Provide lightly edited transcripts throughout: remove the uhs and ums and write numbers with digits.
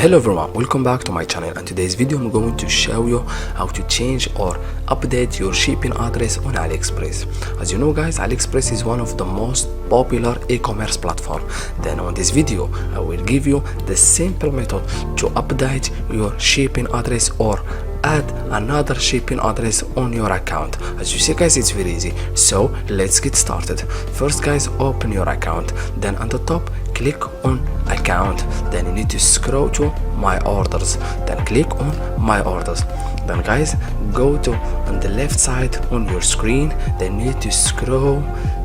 Hello everyone, welcome back to my channel. In today's video I'm going to show you how to change or update your shipping address on Aliexpress. As you know guys, Aliexpress is one of the most popular e-commerce platform. Then on this video I will give you the simple method to update your shipping address or add another shipping address on your account. As you see guys, it's very easy, so let's get started. First guys, open your account, then on the top click on account, then you need to scroll to my orders, then click on my orders. Then guys, go to on the left side on your screen, then you need to scroll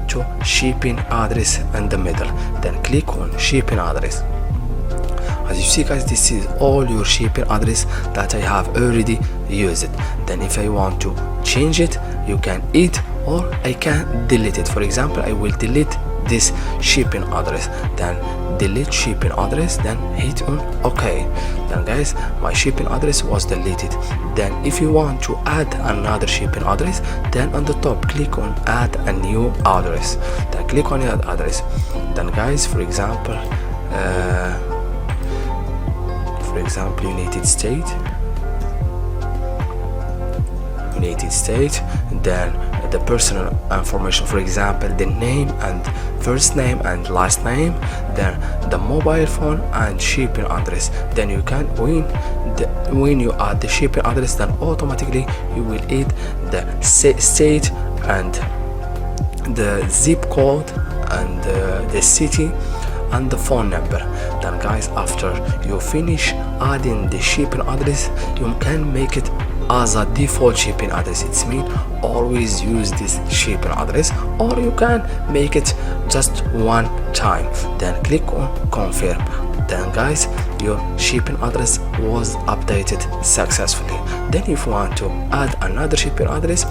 to shipping address in the middle, then click on shipping address. As you see guys, this is all your shipping address that I have already used. Then if I want to change it, you can edit or I can delete it. For example, I will delete this shipping address, then delete shipping address, then hit on OK. Then guys, my shipping address was deleted. Then if you want to add another shipping address, then on the top click on add a new address, then click on that address. Then guys, for example United States, then the personal information, for example the name and first name and last name, then the mobile phone and shipping address. Then you can when you add the shipping address, then automatically you will add the state and the zip code and the city and the phone number. Then guys, after you finish adding the shipping address, you can make it as a default shipping address. It's mean always use this shipping address, or you can make it just one time, then click on confirm. Then guys, your shipping address was updated successfully. Then if you want to add another shipping address,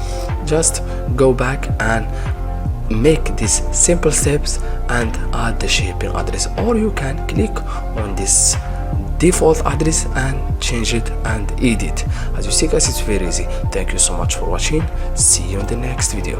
just go back and make these simple steps and add the shipping address, or you can click on this default address and change it and edit. As you see guys, it's very easy. Thank you so much for watching. See you in the next video.